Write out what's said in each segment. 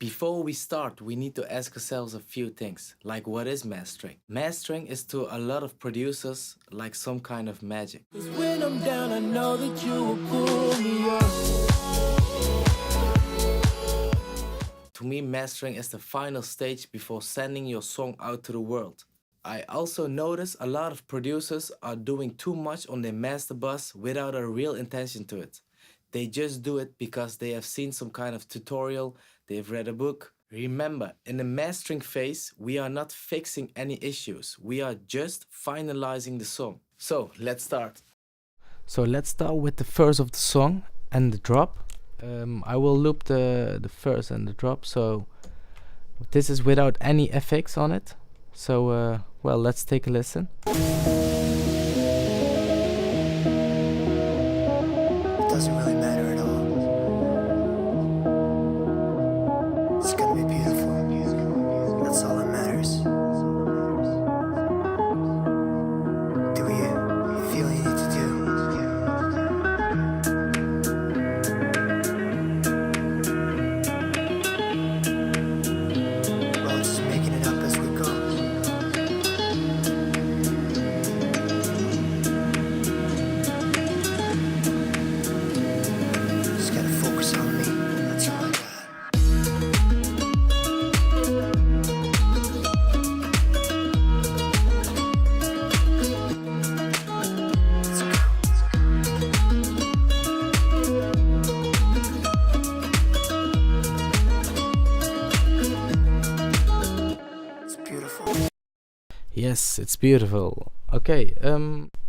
Before we start, we need to ask ourselves a few things, like what is mastering? Mastering is to a lot of producers like some kind of magic. 'Cause when I'm down, I know that you will pull me up. To me, mastering is the final stage before sending your song out to the world. I also notice a lot of producers are doing too much on their master bus without a real intention to it. They just do it because they have seen some kind of tutorial, they've read a book. Remember, in the mastering phase, we are not fixing any issues. We are just finalizing the song. So, let's start. So let's start with the verse of the song and the drop. I will loop the verse and the drop, so this is without any effects on it. So, well, let's take a listen. It doesn't really matter at all. It's gonna be beautiful. That's all that matters. Do you feel what you need to do? We're all just making it up as we go. Just gotta focus on me. That's all I got. Let's go. It's beautiful. Yes, it's beautiful. Okay,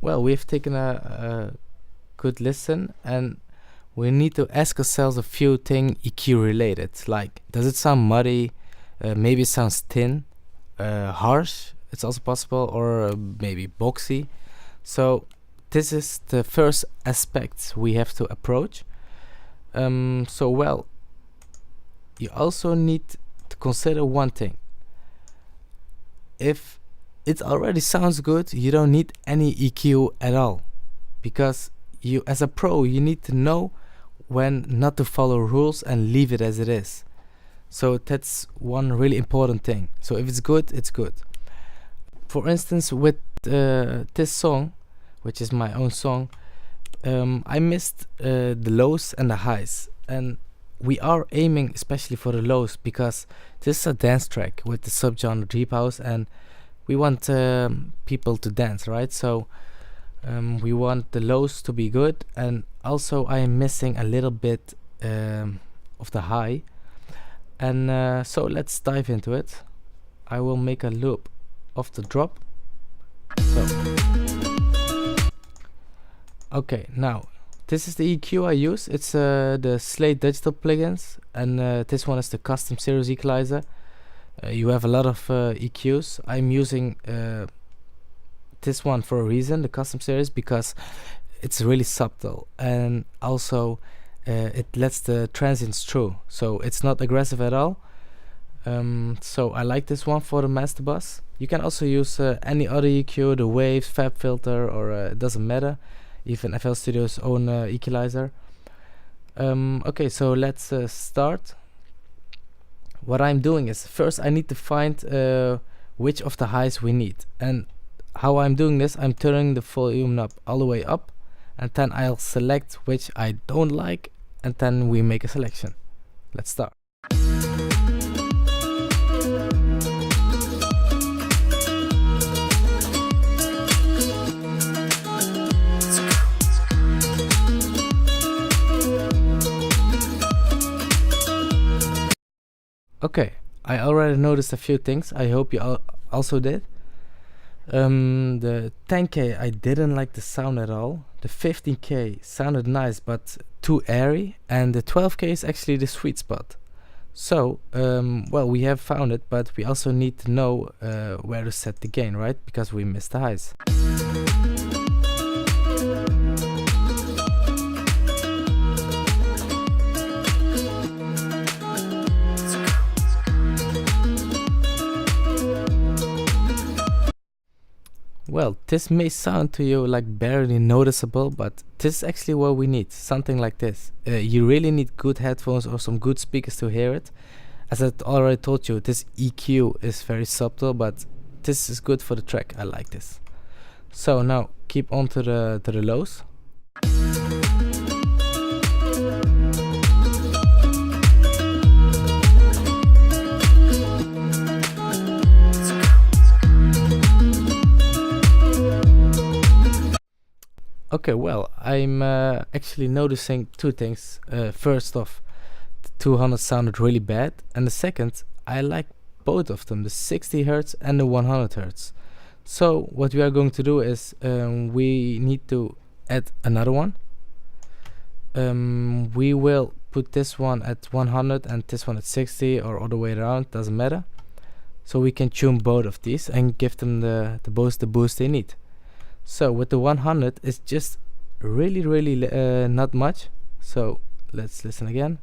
well, we've taken a good listen and we need to ask ourselves a few things EQ related. Like, does it sound muddy? Maybe it sounds thin, harsh, it's also possible, or maybe boxy. So this is the first aspect we have to approach. So, well, you also need to consider one thing. If it already sounds good, you don't need any EQ at all, because you, as a pro, you need to know when not to follow rules and leave it as it is. So that's one really important thing. So if it's good, it's good. For instance, with this song, which is my own song, I missed the lows and the highs, and we are aiming especially for the lows because this is a dance track with the subgenre Deephouse, and we want people to dance, right? So we want the lows to be good, and also I am missing a little bit of the high. And so let's dive into it. I will make a loop of the drop. So, okay, now this is the EQ I use. It's the Slate digital plugins, and this one is the custom series equalizer. You have a lot of EQs. I'm using this one for a reason, the custom series, because it's really subtle, and also it lets the transients through, so it's not aggressive at all. So I like this one for the master bus. You can also use any other EQ, the waves, fab filter, or it doesn't matter, even FL Studio's own equalizer. Okay, so let's start. What I'm doing is, first I need to find which of the highs we need, and how I'm doing this, I'm turning the volume knob all the way up, and then I'll select which I don't like, and then we make a selection. Let's start. Okay, I already noticed a few things. I hope you also did. The 10K, I didn't like the sound at all. The 15K sounded nice but too airy, and the 12K is actually the sweet spot. So, well, we have found it, but we also need to know where to set the gain, right? Because we missed the highs. Well, this may sound to you like barely noticeable, but this is actually what we need, something like this. You really need good headphones or some good speakers to hear it. as I already told you, this EQ is very subtle, but this is good for the track. I like this. So now keep on to the lows. Okay, well, I'm actually noticing two things. First off, the 200 sounded really bad, and the second, I like both of them, the 60 Hz and the 100 Hz. So what we are going to do is we need to add another one. We will put this one at 100 and this one at 60, or other way around, doesn't matter. So we can tune both of these and give them the boost they need. So with the 100, it's just really not much. So let's listen again.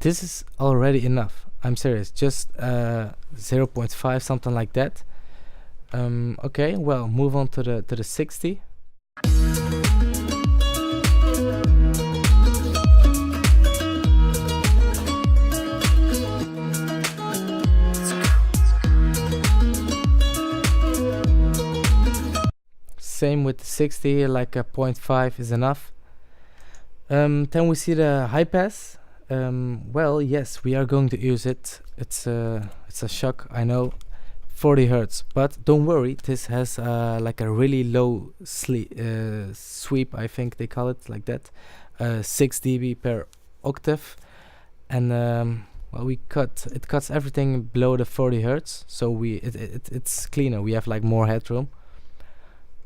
This is already enough. I'm serious. Just 0.5, something like that. Okay, well, move on to the 60. Same with the 60, like a 0.5 is enough. Then we see the high pass. Well, yes, we are going to use it. It's a shock, I know. 40 Hz, but don't worry, this has like a really low sweep, I think they call it like that, 6 dB per octave, and well, it cuts everything below the 40 Hz, so it's cleaner. We have like more headroom.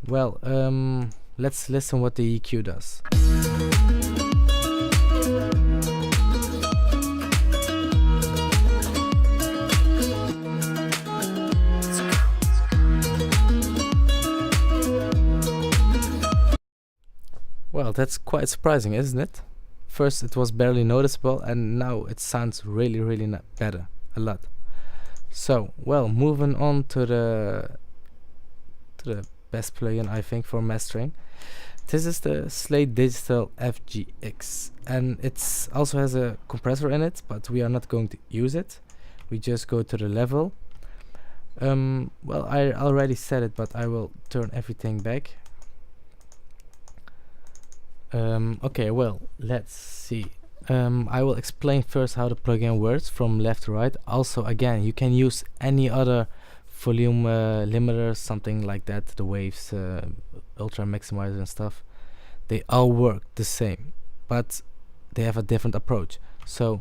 Well, let's listen what the EQ does. Well, that's quite surprising, isn't it? First it was barely noticeable, and now it sounds really better, a lot. So, well, moving on to the best plugin, I think, for mastering. This is the Slate Digital FGX, and it also has a compressor in it, but we are not going to use it. We just go to the level. Well, I already said it, but I will turn everything back. Okay, well, let's see. I will explain first how the plugin works from left to right. Also, again, you can use any other volume limiter, something like that, the waves, ultra maximizer and stuff. They all work the same, but they have a different approach. So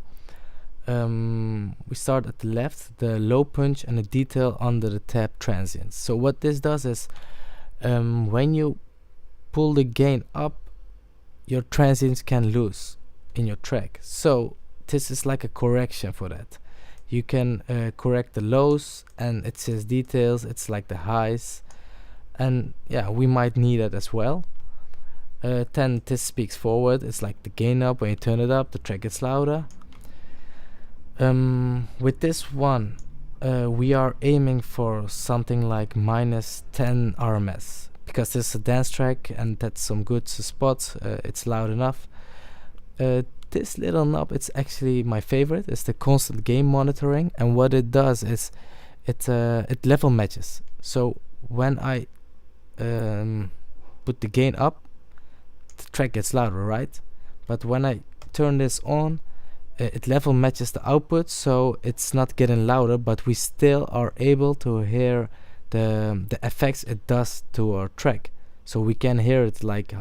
we start at the left, the low punch and the detail under the tab transients. So what this does is when you pull the gain up, your transients can lose in your track. So this is like a correction for that. You can correct the lows, and it says details, it's like the highs, and yeah, we might need it as well. Then this speaks forward, it's like the gain up. When you turn it up, the track gets louder. With this one, we are aiming for something like -10 RMS, because this is a dance track and that's some good spots. It's loud enough. This little knob, it's actually my favorite. It's the constant gain monitoring, and what it does is it level matches. So when I put the gain up, the track gets louder, right? But when I turn this on, it level matches the output, so it's not getting louder, but we still are able to hear the effects it does to our track. So we can hear it like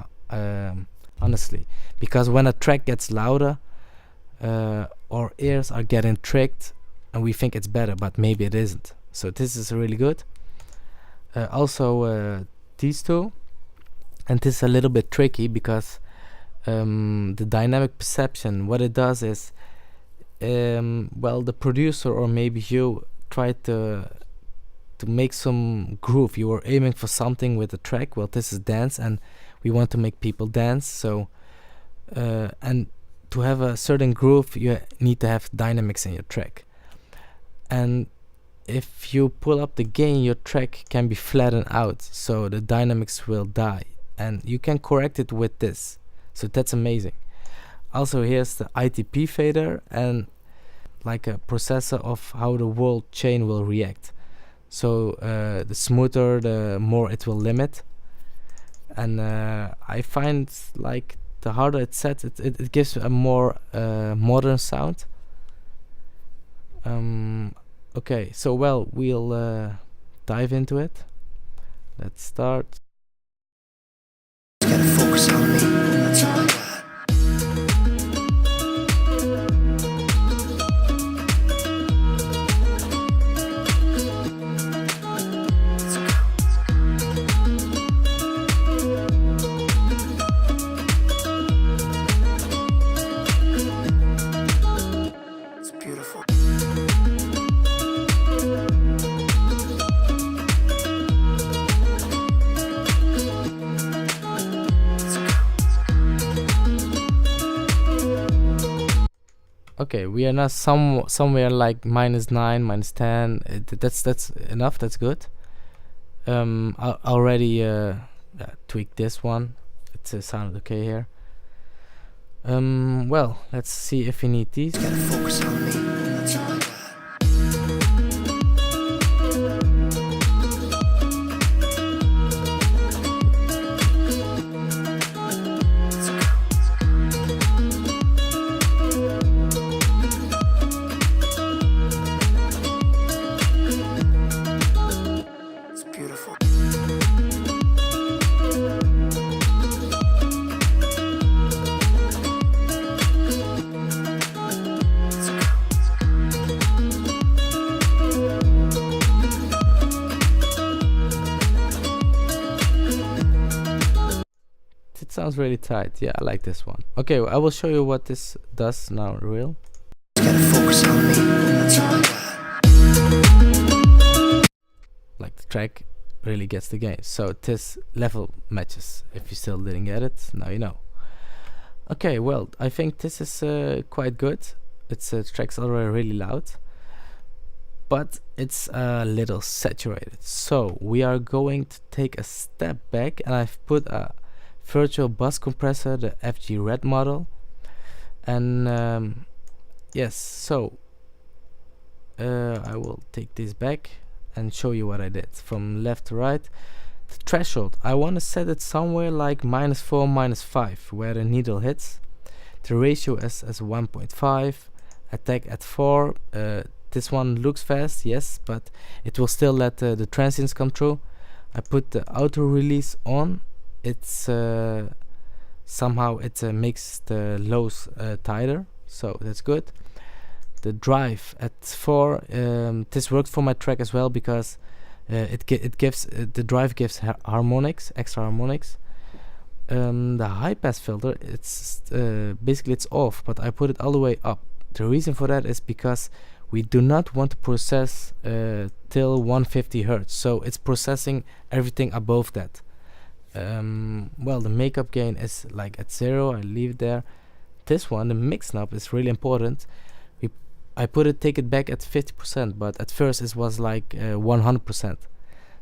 honestly, because when a track gets louder, our ears are getting tricked and we think it's better, but maybe it isn't. So this is really good. Also these two, and this is a little bit tricky because the dynamic perception, what it does is well, the producer or maybe you tried to make some groove. You were aiming for something with the track. Well, this is dance and we want to make people dance, so and to have a certain groove you need to have dynamics in your track. and if you pull up the gain, your track can be flattened out, so the dynamics will die, and you can correct it with this, so that's amazing. Also, here's the ITP fader and like a processor of how the world chain will react. So the smoother, the more it will limit, and I find like the harder it's set, it gives a more modern sound. Okay, so well, we'll dive into it. Let's start. Gotta focus on me, that's all I got. It's beautiful. Okay, we are now somewhere like -9, -10. That's enough. That's good. I already tweaked this one. It sounded okay here. Well, let's see if we need these. Gotta focus on me, that's all I got. It's beautiful. It sounds really tight. Yeah, I like this one. Okay, I will show you what this does now, real. Gotta focus on me, that's all I got. Like the track really gets the gain. So this level matches. If you still didn't get it, now you know. Okay, well, I think this is quite good. It's track's already really loud, but it's a little saturated. So we are going to take a step back, and I've put a virtual bus compressor, the FG Red model, and yes, so I will take this back and show you what I did from left to right. The threshold, I want to set it somewhere like -4, -5, where the needle hits. The ratio is as 1.5, attack at 4. This one looks fast, yes, but it will still let the transients come through. I put the auto release on. It's somehow it makes the lows tighter, so that's good. The drive at 4, this works for my track as well, because it gives the drive gives harmonics, extra harmonics. The high pass filter, it's basically it's off, but I put it all the way up. The reason for that is because we do not want to process till 150 hertz, so it's processing everything above that. Well, the makeup gain is like at 0. I leave it there. This one, the mix knob, is really important. I take it back at 50%, but at first it was like 100%.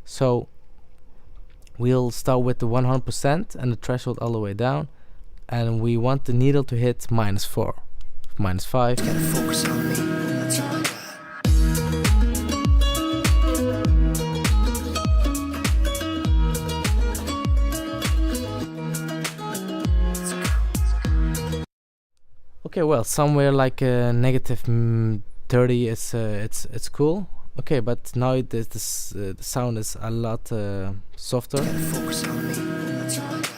So we'll start with the 100% and the threshold all the way down, and we want the needle to hit -4, -5. Gotta focus on me, that's all I got. Okay, well, somewhere like -30 is it's cool. Okay, but now the sound is a lot softer. Gotta focus on me, that's all I got.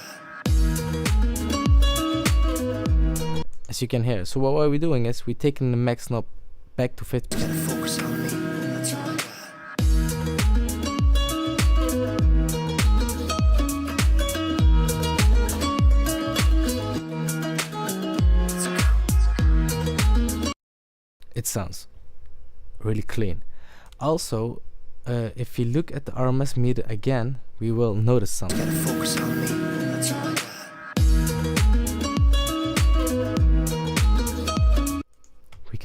As you can hear. So what we're doing is we're taking the max knob back to 50%. Gotta focus on me, that's all I got. It sounds really clean. Also, if you look at the RMS meter again, we will notice something. Gotta focus on me, that's all I got.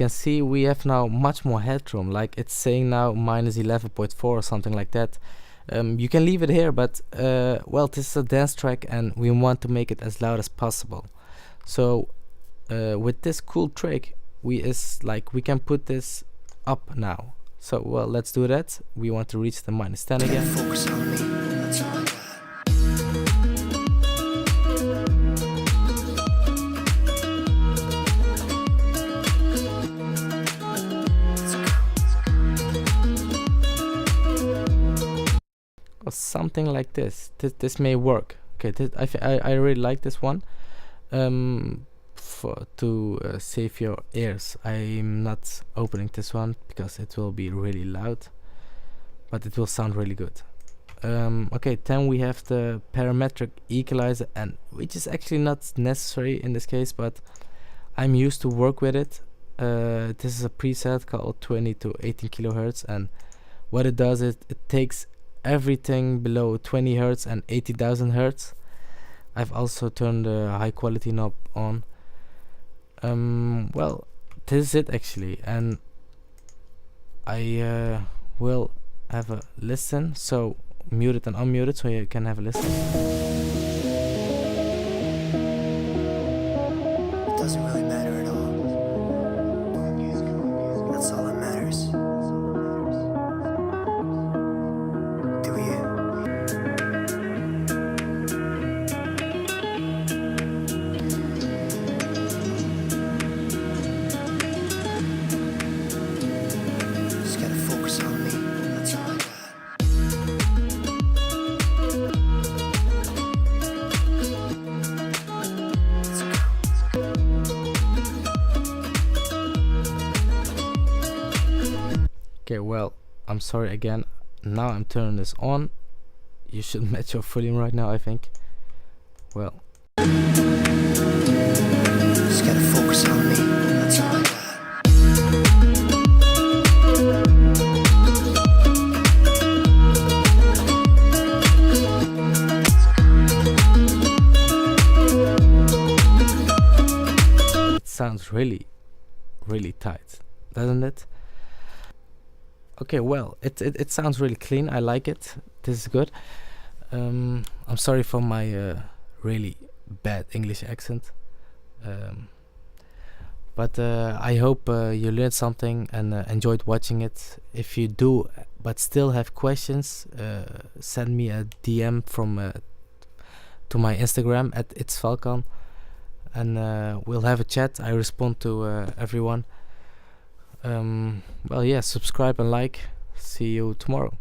can see, we have now much more headroom. Like it's saying now minus 11.4 or something like that. You can leave it here, but well, this is a dance track and we want to make it as loud as possible. So with this cool trick, we can put this up now. So well, let's do that. We want to reach the minus 10 again. Focus on me, that's all I got. Or something like this. This may work. Okay, I really like this one. To save your ears, I'm not opening this one because it will be really loud, but it will sound really good. Okay, then we have the parametric equalizer, and which is actually not necessary in this case, but I'm used to work with it. This is a preset called 20 to 18 kilohertz, and what it does is it takes everything below 20 hertz and 80,000 hertz. I've also turned the high quality knob on. Well, this is it actually, and I will have a listen. So mute it and unmute it so you can have a listen. It doesn't really matter at all. That's all that matters. Do you? Just gotta focus on me, that's all I got. Let's go. Okay, well, I'm sorry again. Now I'm turning this on. You should match your volume right now, I think. Well, Just gotta focus on me, that's all I got. it sounds really, really tight, doesn't it? Okay, well, it sounds really clean. I like it. This is good. I'm sorry for my really bad English accent, but I hope you learned something and enjoyed watching it. If you do but still have questions, send me a DM from to my Instagram at it's Falcan, and we'll have a chat. I respond to everyone. Well, yeah, subscribe and like. See you tomorrow.